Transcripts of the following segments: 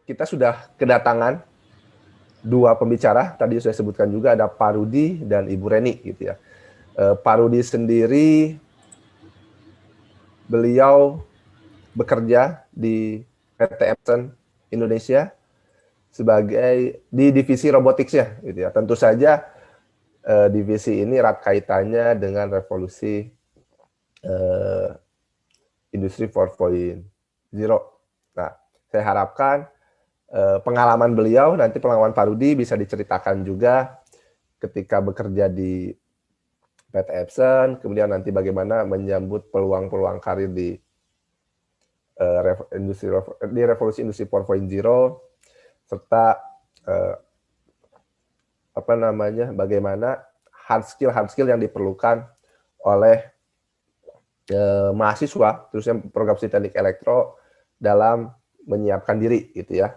Kita sudah kedatangan dua pembicara, tadi saya sebutkan juga ada Pak Rudi dan Ibu Reni gitu ya. Pak Rudi sendiri, beliau bekerja di PT Epson Indonesia sebagai di divisi robotics-nya gitu ya. Tentu saja divisi ini erat kaitannya dengan revolusi industri 4.0. Nah, saya harapkan pengalaman beliau, nanti pengalaman Pak Rudi bisa diceritakan juga ketika bekerja di PT Epson, kemudian nanti bagaimana menyambut peluang-peluang karir di revolusi industri 4.0, serta bagaimana hard skill yang diperlukan oleh mahasiswa, terusnya program studi teknik elektro dalam menyiapkan diri gitu ya,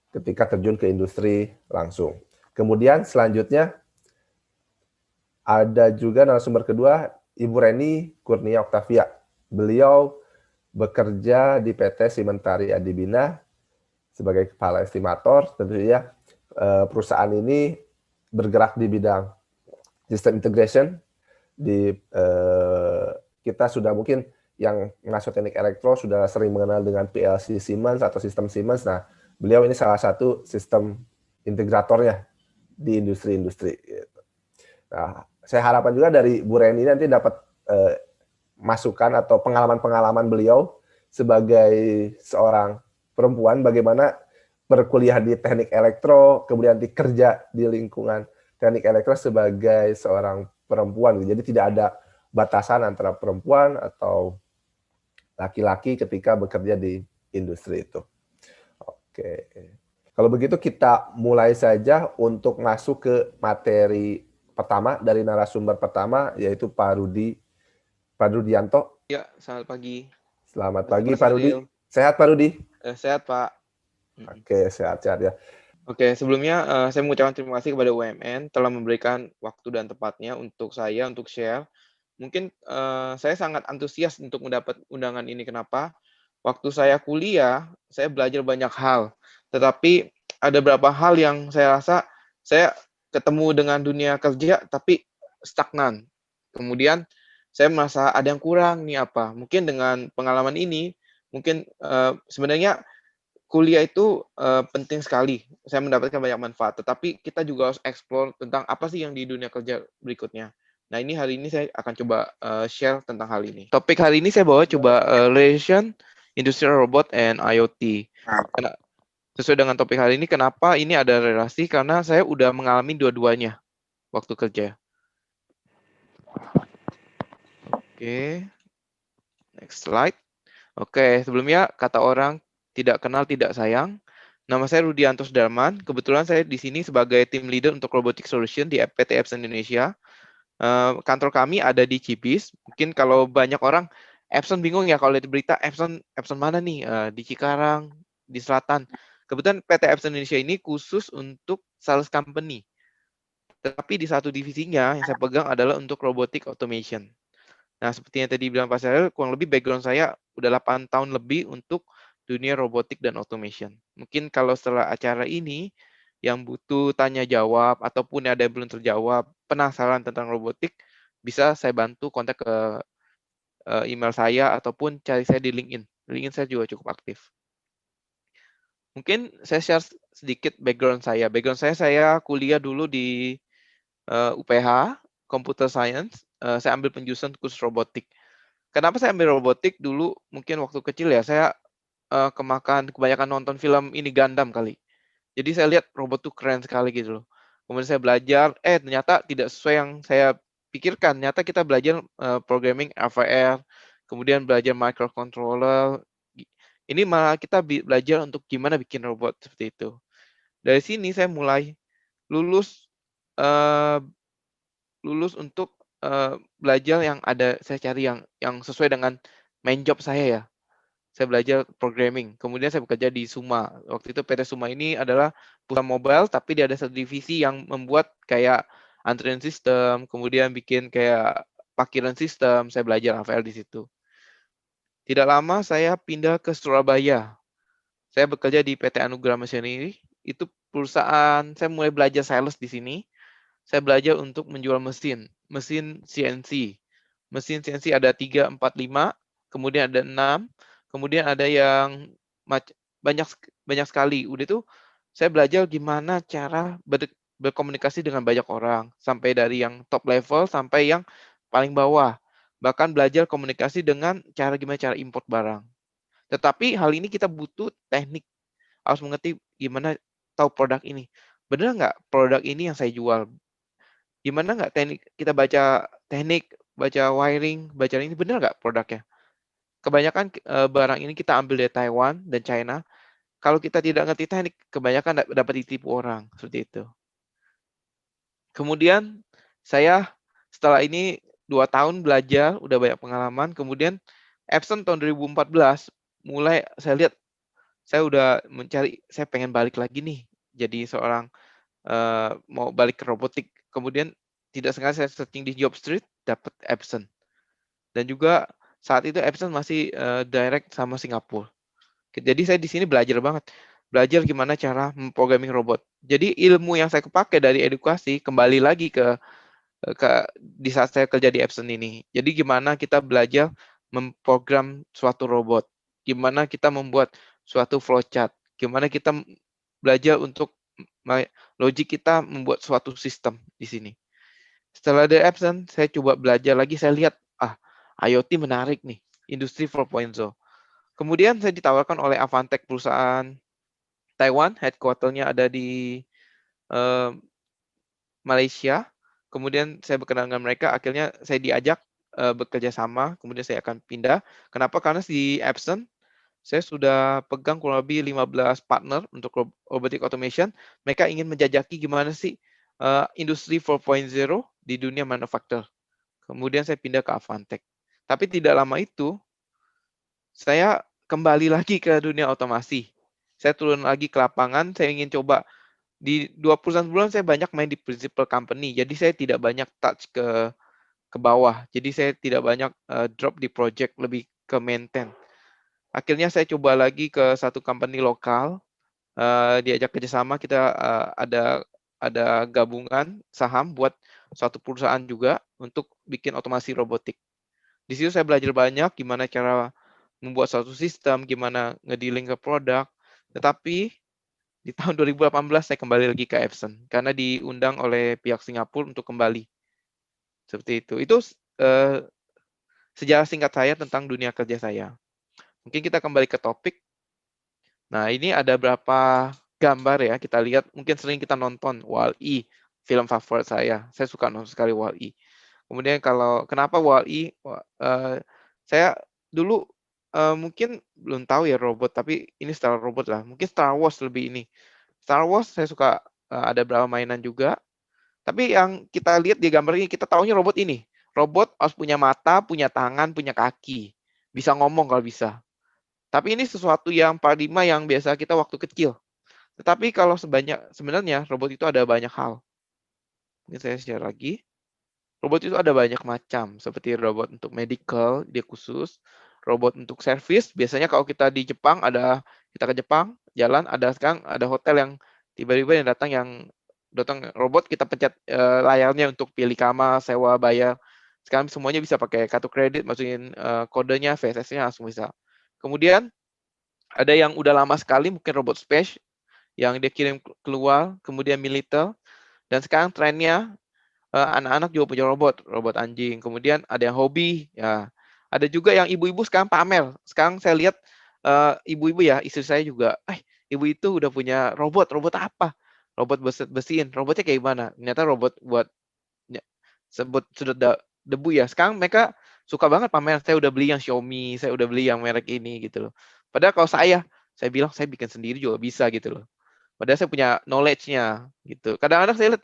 ketika terjun ke industri langsung. Kemudian selanjutnya ada juga narasumber kedua, Ibu Reni Kurnia Octavia. Beliau bekerja di PT Simentari Adibina sebagai kepala estimator. Tentunya perusahaan ini bergerak di bidang sistem integration. Kita sudah mungkin yang masuk teknik elektro sudah sering mengenal dengan PLC Siemens atau sistem Siemens. Nah, beliau ini salah satu sistem integratornya di industri-industri. Nah, saya harapkan juga dari Bu Reni nanti dapat masukan atau pengalaman-pengalaman beliau sebagai seorang perempuan, bagaimana berkuliah di teknik elektro, kemudian dikerja di lingkungan teknik elektro sebagai seorang perempuan. Jadi tidak ada batasan antara perempuan atau laki-laki ketika bekerja di industri itu. Oke. Kalau begitu kita mulai saja untuk masuk ke materi pertama dari narasumber pertama, yaitu Pak Rudianto. Ya, selamat pagi. Selamat pagi Pak Rudi. Sehat Pak Rudi? Sehat Pak. Oke, sehat-sehat ya. Oke, sebelumnya saya mengucapkan terima kasih kepada UMN telah memberikan waktu dan tempatnya untuk saya untuk share. Mungkin saya sangat antusias untuk mendapat undangan ini. Kenapa? Waktu saya kuliah, saya belajar banyak hal. Tetapi ada beberapa hal yang saya rasa saya ketemu dengan dunia kerja tapi stagnan. Kemudian saya merasa ada yang kurang nih apa. Mungkin dengan pengalaman ini, mungkin sebenarnya kuliah itu penting sekali. Saya mendapatkan banyak manfaat, tetapi kita juga harus explore tentang apa sih yang di dunia kerja berikutnya. Nah, ini hari ini saya akan coba share tentang hal ini. Topik hari ini saya bawa coba relation industrial robot and IoT. Sesuai dengan topik hari ini, kenapa ini ada relasi? Karena saya udah mengalami dua-duanya waktu kerja. Oke, next slide. Oke, sebelumnya kata orang tidak kenal tidak sayang. Nama saya Rudianto Sudarman. Kebetulan saya di sini sebagai tim leader untuk robotic solution di PT Epson Indonesia. Kantor kami ada di Cibis. Mungkin kalau banyak orang Epson bingung ya kalau lihat berita Epson mana nih? Di Cikarang, di selatan. Kebetulan PT Epson Indonesia ini khusus untuk sales company. Tetapi di satu divisinya yang saya pegang adalah untuk robotic automation. Nah, seperti yang tadi bilang Pak Syahril, kurang lebih background saya udah 8 tahun lebih untuk dunia robotik dan automation. Mungkin kalau setelah acara ini, yang butuh tanya jawab, ataupun ada yang belum terjawab, penasaran tentang robotik, bisa saya bantu kontak ke email saya, ataupun cari saya di LinkedIn. LinkedIn saya juga cukup aktif. Mungkin saya share sedikit background saya. Background saya kuliah dulu di UPH, Computer Science. Saya ambil penjurusan khusus robotik. Kenapa saya ambil robotik dulu? Mungkin waktu kecil ya, saya kebanyakan nonton film ini Gundam kali. Jadi saya lihat robot tuh keren sekali gitu loh. Kemudian saya belajar, ternyata tidak sesuai yang saya pikirkan. Ternyata kita belajar programming FAR, kemudian belajar microcontroller. Ini malah kita belajar untuk gimana bikin robot seperti itu. Dari sini saya mulai lulus untuk belajar yang ada, saya cari yang sesuai dengan main job saya ya. Saya belajar programming. Kemudian saya bekerja di Suma. Waktu itu PT Suma ini adalah perusahaan mobile, tapi dia ada satu divisi yang membuat kayak antrian sistem, kemudian bikin kayak parkiran sistem. Saya belajar AVL di situ. Tidak lama saya pindah ke Surabaya. Saya bekerja di PT Anugrah Machinery, itu perusahaan saya mulai belajar sales di sini. Saya belajar untuk menjual mesin CNC. Mesin CNC ada 3, 4, 5, kemudian ada 6, kemudian ada yang banyak banyak sekali. Udah itu saya belajar gimana cara berkomunikasi dengan banyak orang, sampai dari yang top level sampai yang paling bawah. Bahkan belajar komunikasi dengan gimana cara import barang. Tetapi hal ini kita butuh teknik, harus mengerti gimana tahu produk ini. Benar nggak produk ini yang saya jual? Gimana nggak teknik kita baca teknik, baca wiring, baca ini benar nggak produknya? Kebanyakan barang ini kita ambil dari Taiwan dan China. Kalau kita tidak ngerti teknik, kebanyakan dapat ditipu orang seperti itu. Kemudian saya setelah ini 2 tahun belajar, udah banyak pengalaman. Kemudian Epson tahun 2014 mulai saya lihat saya udah mencari, saya pengen balik lagi nih jadi seorang mau balik ke robotik. Kemudian tidak sengaja saya searching di Jobstreet, dapat Epson. Dan juga saat itu Epson masih direct sama Singapura. Jadi saya di sini belajar banget. Belajar gimana cara memprogramming robot. Jadi ilmu yang saya pakai dari edukasi kembali lagi di saat saya kerja di Epson ini. Jadi gimana kita belajar memprogram suatu robot. Gimana kita membuat suatu flowchart. Gimana kita belajar untuk logik kita membuat suatu sistem di sini. Setelah dari Epson, saya coba belajar lagi, saya lihat, IoT menarik nih, industri 4.0. Kemudian saya ditawarkan oleh Avantech, perusahaan Taiwan, headquarter-nya ada di Malaysia. Kemudian saya berkenalan dengan mereka, akhirnya saya diajak bekerja sama, kemudian saya akan pindah. Kenapa? Karena di Epson, saya sudah pegang kurang lebih 15 partner untuk robotic automation. Mereka ingin menjajaki gimana sih industri 4.0 di dunia manufaktur. Kemudian saya pindah ke Avantech. Tapi tidak lama itu, saya kembali lagi ke dunia otomasi. Saya turun lagi ke lapangan, saya ingin coba di 2 bulan saya banyak main di principal company. Jadi saya tidak banyak touch ke bawah. Jadi saya tidak banyak drop di project, lebih ke maintain. Akhirnya saya coba lagi ke satu company lokal, diajak kerjasama, kita ada gabungan saham buat suatu perusahaan juga untuk bikin otomasi robotik. Di situ saya belajar banyak gimana cara membuat suatu sistem, gimana ngedealing ke produk. Tetapi di tahun 2018 saya kembali lagi ke Epson karena diundang oleh pihak Singapura untuk kembali. Seperti itu. Itu sejarah singkat saya tentang dunia kerja saya. Mungkin kita kembali ke topik. Nah, ini ada berapa gambar ya, kita lihat. Mungkin sering kita nonton Wall-E, film favorit saya. Saya suka nonton sekali Wall-E. Kemudian kenapa Wall-E? Saya dulu mungkin belum tahu ya robot, tapi ini Star Robot lah. Mungkin Star Wars lebih ini. Star Wars saya suka, ada beberapa mainan juga. Tapi yang kita lihat di gambar ini, kita tahunya robot ini. Robot harus punya mata, punya tangan, punya kaki. Bisa ngomong kalau bisa. Tapi ini sesuatu yang paradigma yang biasa kita waktu kecil. Tetapi kalau sebenarnya robot itu ada banyak hal. Ini saya share lagi. Robot itu ada banyak macam, seperti robot untuk medical, dia khusus. Robot untuk service, biasanya kalau kita di Jepang, kita ke Jepang, jalan, sekarang ada hotel yang tiba-tiba yang datang robot, kita pencet layarnya untuk pilih kamar, sewa, bayar. Sekarang semuanya bisa pakai kartu kredit, masukin kodenya, VSS-nya langsung bisa. Kemudian ada yang udah lama sekali, mungkin robot space, yang dia kirim keluar, kemudian militer. Dan sekarang trennya anak-anak juga punya robot anjing. Kemudian ada yang hobi, ya. Ada juga yang ibu-ibu sekarang pamer. Sekarang saya lihat ibu-ibu ya, istri saya juga, ibu itu udah punya robot apa? Robot bersihin. Robotnya kayak gimana? Ternyata robot buat sebut sudut debu ya. Sekarang mereka suka banget pamer. Saya udah beli yang Xiaomi, saya udah beli yang merek ini gitu loh. Padahal kalau saya bilang saya bikin sendiri juga bisa gitu loh. Padahal saya punya knowledge-nya gitu. Kadang-kadang saya lihat,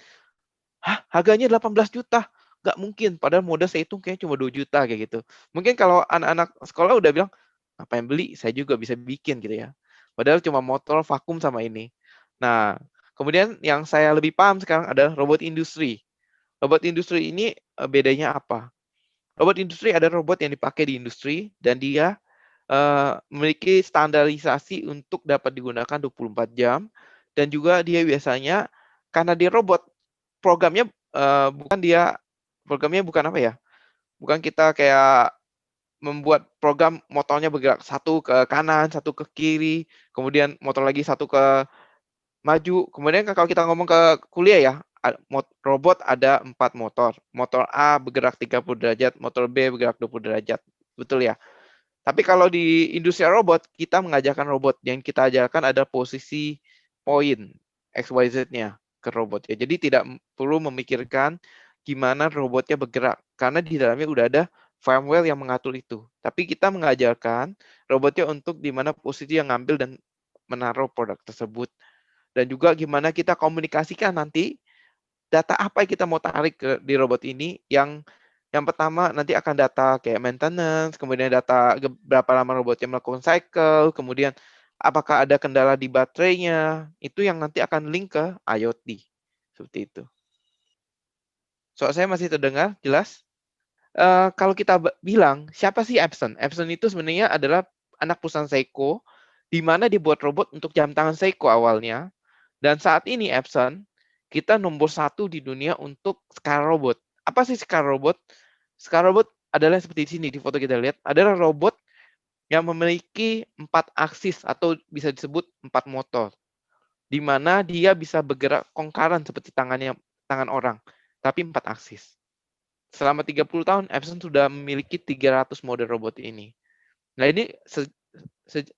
harganya 18 juta. Nggak mungkin. Padahal modal saya hitung kayaknya cuma 2 juta kayak gitu. Mungkin kalau anak-anak sekolah udah bilang, apa yang beli? Saya juga bisa bikin gitu ya. Padahal cuma motor vakum sama ini. Nah, kemudian yang saya lebih paham sekarang adalah robot industri. Robot industri ini bedanya apa? Robot industri ada robot yang dipakai di industri dan dia memiliki standarisasi untuk dapat digunakan 24 jam, dan juga dia biasanya karena dia robot, programnya bukan apa ya, bukan kita kayak membuat program motornya bergerak satu ke kanan, satu ke kiri, kemudian motor lagi satu ke maju. Kemudian kalau kita ngomong ke kuliah ya, robot ada 4 motor. Motor A bergerak 30 derajat, motor B bergerak 20 derajat. Betul ya? Tapi kalau di industri robot, kita mengajarkan robot. Yang kita ajarkan ada posisi poin XYZ-nya ke robot ya. Jadi tidak perlu memikirkan gimana robotnya bergerak. Karena di dalamnya udah ada firmware yang mengatur itu. Tapi kita mengajarkan robotnya untuk di mana posisi yang ngambil dan menaruh produk tersebut. Dan juga gimana kita komunikasikan nanti data apa yang kita mau tarik di robot ini, yang pertama nanti akan data kayak maintenance, kemudian data berapa lama robotnya melakukan cycle, kemudian apakah ada kendala di baterainya, itu yang nanti akan link ke IoT. Seperti itu. Soal saya masih terdengar jelas? Kalau kita bilang, siapa sih Epson? Epson itu sebenarnya adalah anak perusahaan Seiko, di mana dibuat robot untuk jam tangan Seiko awalnya. Dan saat ini Epson, kita nomor 1 di dunia untuk Scar Robot. Apa sih Scar Robot? Scar Robot adalah seperti di sini, di foto kita lihat, adalah robot yang memiliki 4 aksis atau bisa disebut 4 motor. Di mana dia bisa bergerak kongkaran seperti tangan orang, tapi 4 aksis. Selama 30 tahun, Epson sudah memiliki 300 model robot ini. Nah, ini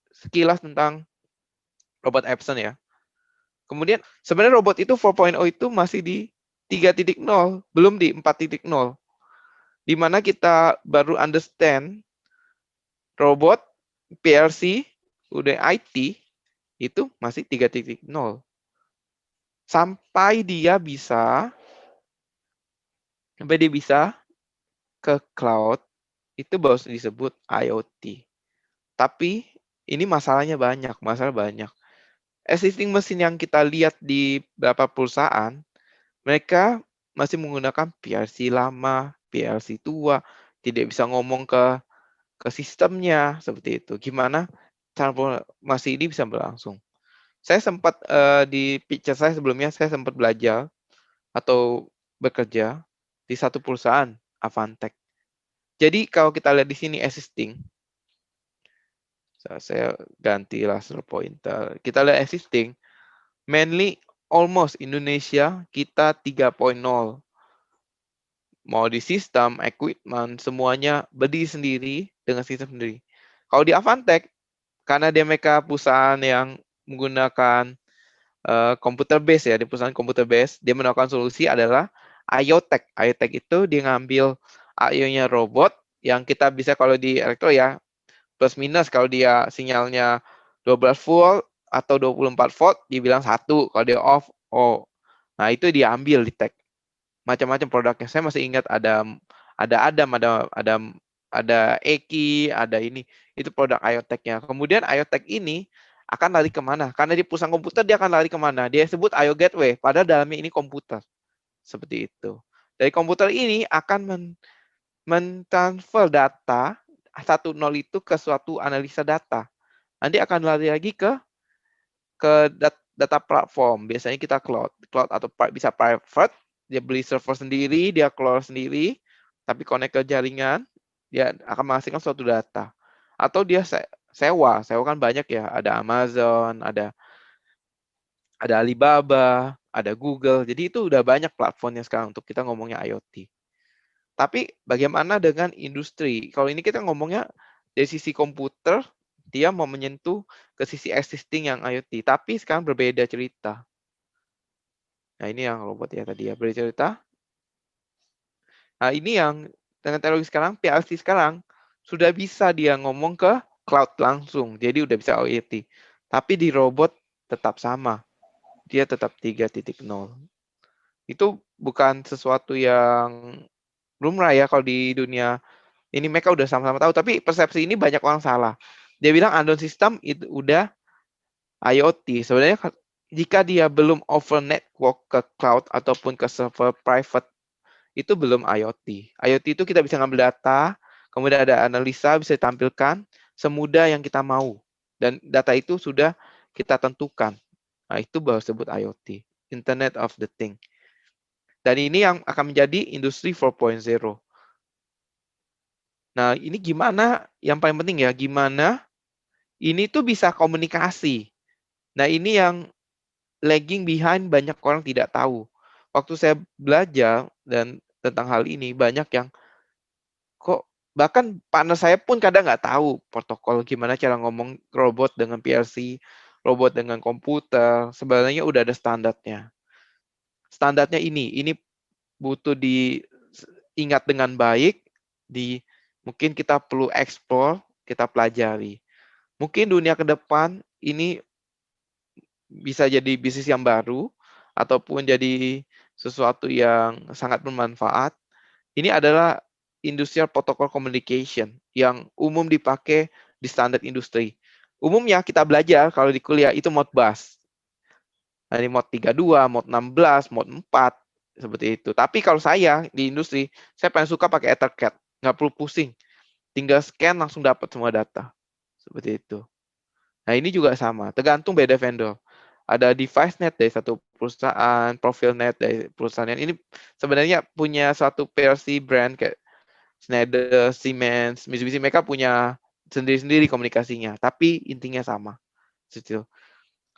sekilas tentang robot Epson ya. Kemudian sebenarnya robot itu 4.0 itu masih di 3.0, belum di 4.0. Di mana kita baru understand robot, PLC, udah IT, itu masih 3.0. Sampai dia bisa ke cloud, itu baru disebut IoT. Tapi ini masalah banyak. Existing mesin yang kita lihat di beberapa perusahaan, mereka masih menggunakan PLC lama, PLC tua, tidak bisa ngomong ke sistemnya, seperti itu. Gimana transformasi ini bisa berlangsung? Saya sempat di picture saya sebelumnya, saya sempat belajar atau bekerja di satu perusahaan, Avantech. Jadi kalau kita lihat di sini existing, saya ganti laser pointer. Kita lihat existing, mainly almost Indonesia kita 3.0. Mau di sistem, equipment, semuanya berdiri sendiri dengan sistem sendiri. Kalau di Avantech, karena mereka perusahaan yang menggunakan komputer base ya, di perusahaan komputer base, dia menawarkan solusi adalah IoTech. IoTech itu dia ngambil IO-nya robot, yang kita bisa kalau di elektro ya, plus minus kalau dia sinyalnya 12 volt atau 24 volt, dibilang 1, kalau dia off, oh. Nah, itu diambil di tech. Macam-macam produknya. Saya masih ingat ada Adam, ada Eki, ada ini. Itu produk IoTech-nya. Kemudian IoTech ini akan lari kemana? Karena di perusahaan komputer dia akan lari kemana? Dia sebut IO Gateway, padahal dalamnya ini komputer. Seperti itu. Dari komputer ini akan mentransfer data 1.0 itu ke suatu analisa data. Nanti akan lari lagi ke data platform. Biasanya kita cloud atau bisa private. Dia beli server sendiri, dia keluar sendiri, tapi connect ke jaringan, dia akan menghasilkan suatu data. Atau dia sewa kan banyak ya, ada Amazon, ada Alibaba, ada Google. Jadi itu udah banyak platformnya sekarang untuk kita ngomongnya IoT. Tapi bagaimana dengan industri? Kalau ini kita ngomongnya dari sisi komputer, dia mau menyentuh ke sisi existing yang IoT. Tapi sekarang berbeda cerita. Nah, ini yang robot ya tadi ya, bercerita. Nah, ini yang dengan teknologi sekarang, PLC sekarang, sudah bisa dia ngomong ke cloud langsung. Jadi udah bisa IoT. Tapi di robot tetap sama. Dia tetap 3.0. Itu bukan sesuatu yang lumrah ya kalau di dunia ini, mereka udah sama-sama tahu. Tapi persepsi ini banyak orang salah. Dia bilang Android system itu udah IoT. Sebenarnya jika dia belum over network ke cloud ataupun ke server private, itu belum IoT. IoT itu kita bisa ngambil data, kemudian ada analisa, bisa ditampilkan, semudah yang kita mau. Dan data itu sudah kita tentukan. Nah, itu baru sebut IoT, Internet of the Thing. Dan ini yang akan menjadi industri 4.0. Nah, ini gimana, yang paling penting ya, gimana ini tuh bisa komunikasi. Nah, ini yang lagging behind, banyak orang tidak tahu. Waktu saya belajar dan tentang hal ini, banyak yang kok, bahkan partner saya pun kadang nggak tahu protokol gimana cara ngomong robot dengan PLC, robot dengan komputer, sebenarnya udah ada standarnya. Standarnya ini butuh diingat dengan baik, mungkin kita perlu eksplor, kita pelajari. Mungkin dunia ke depan ini bisa jadi bisnis yang baru, ataupun jadi sesuatu yang sangat bermanfaat. Ini adalah industrial protocol communication yang umum dipakai di standar industri. Umumnya kita belajar kalau di kuliah itu Modbus. Nah, ini Mod 32, Mod 16, Mod 4, seperti itu. Tapi kalau saya di industri, saya paling suka pakai EtherCAT. Nggak perlu pusing. Tinggal scan langsung dapat semua data. Seperti itu. Nah, ini juga sama. Tergantung beda vendor. Ada DeviceNet dari satu perusahaan, ProfilNet dari perusahaan yang ini sebenarnya punya satu PLC brand kayak Schneider, Siemens, Mitsubishi, mereka punya sendiri-sendiri komunikasinya, tapi intinya sama.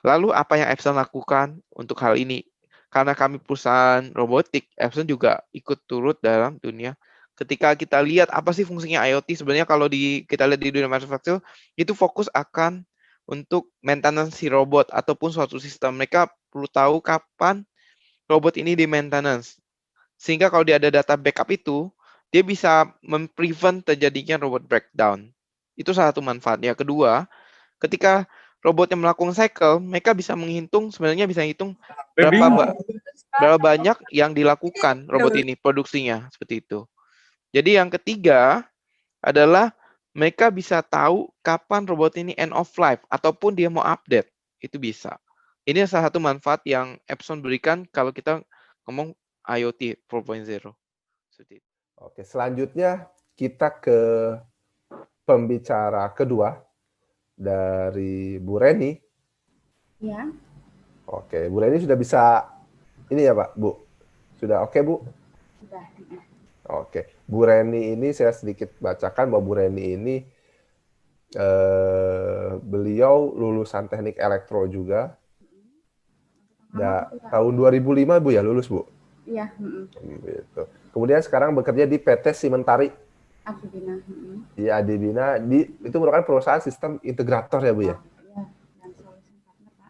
Lalu apa yang Epson lakukan untuk hal ini? Karena kami perusahaan robotik, Epson juga ikut turut dalam dunia. Ketika kita lihat apa sih fungsinya IoT, sebenarnya kalau kita lihat di dunia manufacturing, itu fokus akan untuk maintenance si robot ataupun suatu sistem. Mereka perlu tahu kapan robot ini di maintenance. Sehingga kalau dia ada data backup itu, dia bisa memprevent terjadinya robot breakdown. Itu salah satu manfaatnya. Kedua, ketika robotnya melakukan cycle, mereka bisa menghitung, sebenarnya bisa hitung berapa banyak yang dilakukan robot ini, produksinya, seperti itu. Jadi yang ketiga adalah mereka bisa tahu kapan robot ini end of life, ataupun dia mau update, itu bisa. Ini salah satu manfaat yang Epson berikan kalau kita ngomong IoT 4.0. Oke, selanjutnya kita ke pembicara kedua dari Bu Reni. Ya. Oke, Bu Reni sudah bisa ini ya Pak, Bu? Sudah oke Bu? Sudah. Oke, Bu Reni ini saya sedikit bacakan bahwa Bu Reni ini beliau lulusan teknik elektro juga. Tahun 2005 Bu ya lulus Bu? Iya. Gitu. Kemudian sekarang bekerja di PT Simentari. Adibina. Di Adibina, itu merupakan perusahaan sistem integrator ya Bu ya? Iya, dan solusi partner Pak.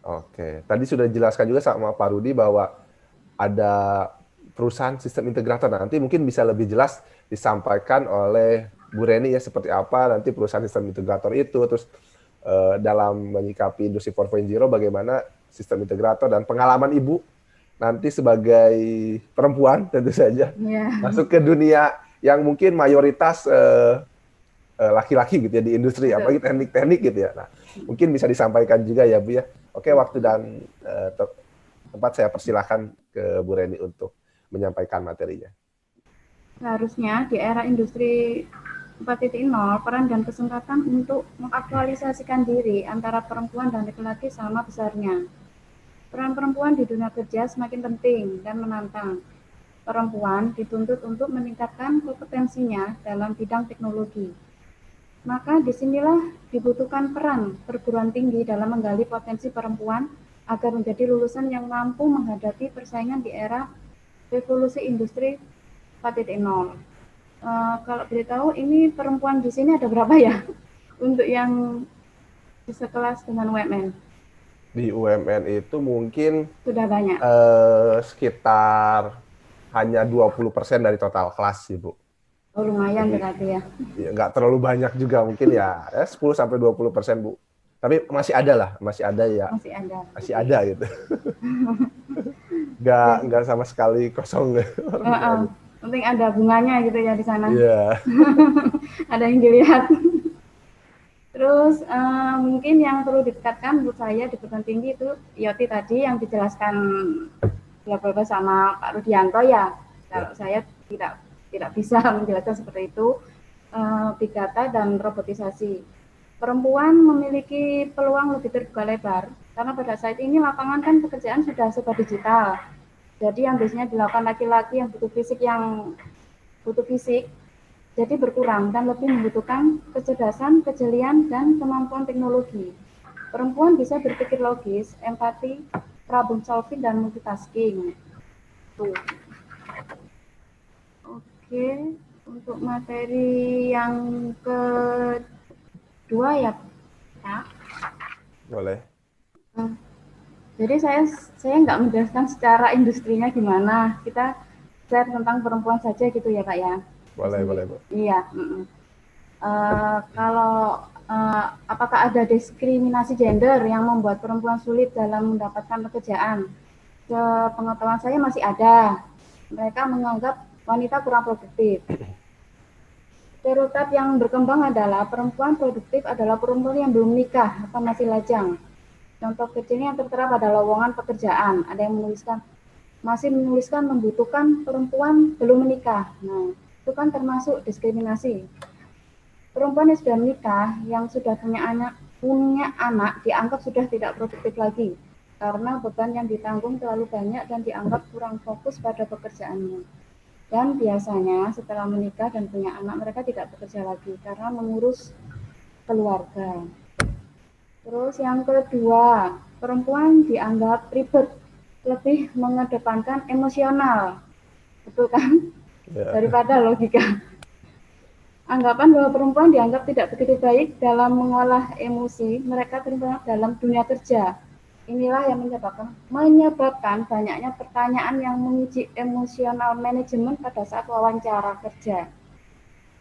Oke, tadi sudah dijelaskan juga sama Pak Rudi bahwa ada perusahaan sistem integrator. Nanti mungkin bisa lebih jelas disampaikan oleh Bu Reni ya seperti apa nanti perusahaan sistem integrator itu, terus dalam menyikapi industri 4.0 bagaimana sistem integrator dan pengalaman Ibu nanti sebagai perempuan tentu saja masuk ke dunia yang mungkin mayoritas laki-laki gitu ya di industri, apalagi teknik-teknik gitu ya. Nah, mungkin bisa disampaikan juga ya Bu ya. Oke, waktu dan tempat saya persilahkan ke Bu Reni untuk menyampaikan materinya. Seharusnya di era industri 4.0, peran dan kesempatan untuk mengaktualisasikan diri antara perempuan dan laki-laki sama besarnya. Peran perempuan di dunia kerja semakin penting dan menantang. Perempuan dituntut untuk meningkatkan kompetensinya dalam bidang teknologi. Maka disinilah dibutuhkan peran perguruan tinggi dalam menggali potensi perempuan agar menjadi lulusan yang mampu menghadapi persaingan di era revolusi industri 4.0. Kalau boleh tahu, ini perempuan di sini ada berapa ya? Untuk yang sekelas dengan UMN? Di UMN itu mungkin sudah banyak. Sekitar hanya 20% dari total kelas, Ibu. Oh, lumayan berarti ya. Ya, nggak terlalu banyak juga, mungkin ya 10-20%, Bu. Tapi masih ada lah, masih ada ya. Masih ada gitu. Nggak sama sekali kosong. Penting ada bunganya gitu ya di sana. Iya. Ada yang dilihat. Terus mungkin yang perlu ditingkatkan menurut saya di perguruan tinggi itu IoT tadi yang dijelaskan Bapak sama Pak Rudianto ya. Kalau saya tidak bisa menjelaskan seperti itu. big data dan robotisasi. Perempuan memiliki peluang lebih terbuka lebar karena pada saat ini lapangan kan pekerjaan sudah serba digital. Jadi yang biasanya dilakukan laki-laki yang butuh fisik jadi berkurang dan lebih membutuhkan kecerdasan, kejelian, dan kemampuan teknologi. Perempuan bisa berpikir logis, empati, problem solving, dan multitasking. Tuh. Oke, untuk materi yang kedua ya, Kak. Boleh. Jadi saya nggak menjelaskan secara industrinya gimana. Kita share tentang perempuan saja gitu ya, Kak ya. Boleh, boleh, Bu. Iya. Kalau apakah ada diskriminasi gender yang membuat perempuan sulit dalam mendapatkan pekerjaan? Sepengetahuan saya masih ada. Mereka menganggap wanita kurang produktif. Stereotip yang berkembang adalah perempuan produktif adalah perempuan yang belum nikah atau masih lajang. Contoh kecilnya yang tertera pada lowongan pekerjaan. Ada yang masih menuliskan membutuhkan perempuan belum menikah. Nah, itu kan termasuk diskriminasi. Perempuan yang sudah menikah, yang sudah punya anak dianggap sudah tidak produktif lagi karena beban yang ditanggung terlalu banyak dan dianggap kurang fokus pada pekerjaannya. Dan biasanya setelah menikah dan punya anak mereka tidak bekerja lagi karena mengurus keluarga. Terus yang kedua, perempuan dianggap ribet, lebih mengedepankan emosional, betul kan? Daripada logika. Anggapan bahwa perempuan dianggap tidak begitu baik dalam mengolah emosi, mereka terlibat dalam dunia kerja. Inilah yang menyebabkan banyaknya pertanyaan yang menguji emosional manajemen pada saat wawancara kerja.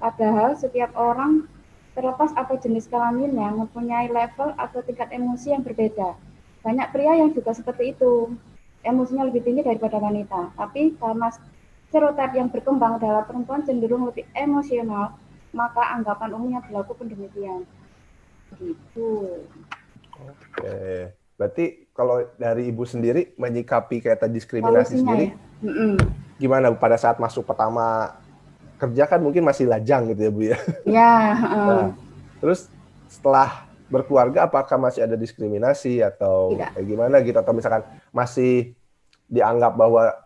Padahal setiap orang, terlepas apa jenis kelaminnya, mempunyai level atau tingkat emosi yang berbeda. Banyak pria yang juga seperti itu, emosinya lebih tinggi daripada wanita. Tapi karena stereotip yang berkembang adalah perempuan cenderung lebih emosional, maka anggapan umumnya berlaku pun demikian. Gitu. Oke. Berarti kalau dari Ibu sendiri menyikapi kayak tadi diskriminasi sendiri, ya? Gimana pada saat masuk pertama kerja kan mungkin masih lajang gitu ya Bu ya? Ya. Nah, terus setelah berkeluarga apakah masih ada diskriminasi atau kayak gimana gitu? Atau misalkan masih dianggap bahwa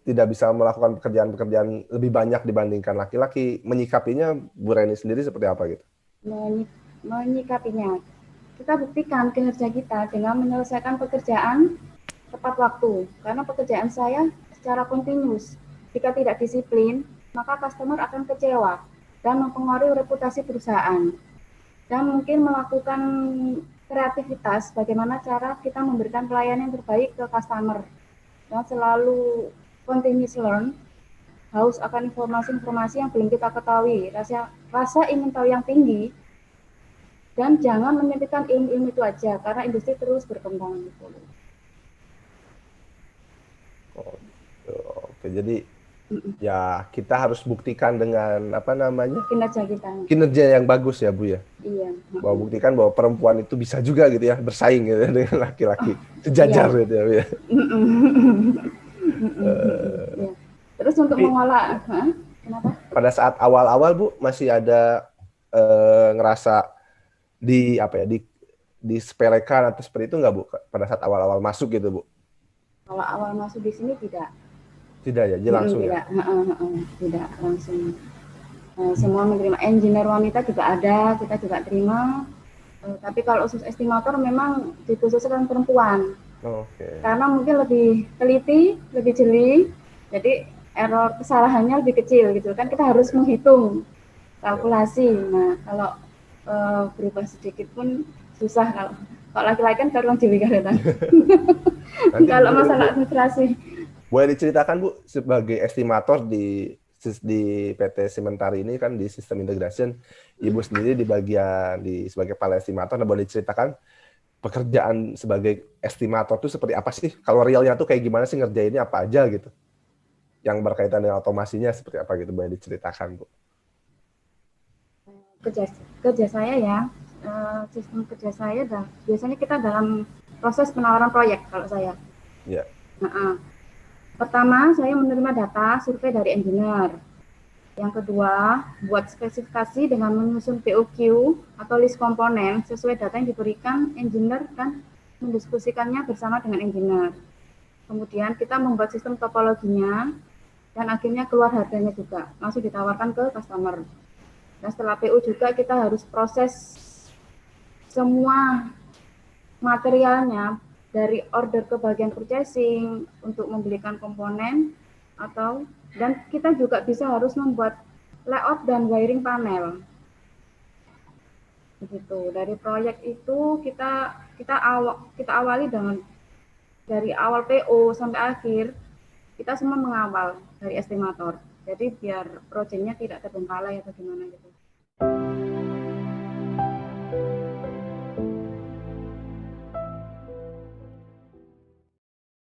tidak bisa melakukan pekerjaan-pekerjaan lebih banyak dibandingkan laki-laki, menyikapinya Bu Reni sendiri seperti apa gitu? Menyikapinya, kita buktikan kinerja kita dengan menyelesaikan pekerjaan tepat waktu. Karena pekerjaan saya secara kontinus, jika tidak disiplin, maka customer akan kecewa dan mempengaruhi reputasi perusahaan. Dan mungkin melakukan kreativitas, bagaimana cara kita memberikan pelayanan yang terbaik ke customer. Dan selalu continuous learn, haus akan informasi-informasi yang belum kita ketahui, rasa ingin tahu yang tinggi, dan jangan menyempitkan ilmu-ilmu itu aja, karena industri terus berkembang. Gitu. Oke, jadi ya kita harus buktikan dengan apa namanya kinerja yang bagus ya Bu ya. Iya. Bahwa buktikan bahwa perempuan itu bisa juga gitu ya bersaing gitu ya, dengan laki-laki sejajar gitu ya Bu ya. Ya. Terus untuk mengolah, kenapa? Pada saat awal-awal Bu masih ada ngerasa di apa ya disepelekan atau seperti itu nggak Bu pada saat awal-awal masuk gitu Bu? Kalau awal masuk di sini tidak. Tidak ya, langsung tidak, ya? Tidak langsung. Semua menerima. Engineer wanita juga ada, kita juga terima. Tapi kalau khusus estimator memang dikhususkan perempuan. Karena mungkin lebih teliti, lebih jeli, jadi error kesalahannya lebih kecil gitu kan. Kita harus menghitung kalkulasi. Nah kalau berubah sedikit pun susah kalau laki-laki kan karuan jeli kan. Kalau masalah administrasi. Boleh diceritakan Bu, sebagai estimator di PT Sementari ini kan di sistem integration, Ibu sendiri di bagian sebagai kepala estimator, nah boleh diceritakan pekerjaan sebagai estimator itu seperti apa sih? Kalau realnya tuh kayak gimana sih ngerjainnya apa aja gitu? Yang berkaitan dengan otomasinya seperti apa gitu, boleh diceritakan Bu? Kerja saya ya, sistem kerja saya biasanya kita dalam proses penawaran proyek kalau saya. Ya. Pertama, saya menerima data survei dari engineer. Yang kedua, buat spesifikasi dengan menyusun POQ atau list komponen sesuai data yang diberikan engineer dan mendiskusikannya bersama dengan engineer. Kemudian kita membuat sistem topologinya dan akhirnya keluar harganya juga, langsung ditawarkan ke customer. Dan setelah PO juga kita harus proses semua materialnya dari order ke bagian purchasing untuk membelikan komponen dan kita juga bisa harus membuat layout dan wiring panel. Begitu. Dari proyek itu kita awali dengan dari awal PO sampai akhir kita semua mengawal dari estimator. Jadi biar proyeknya tidak terbengkalai atau gimana gitu.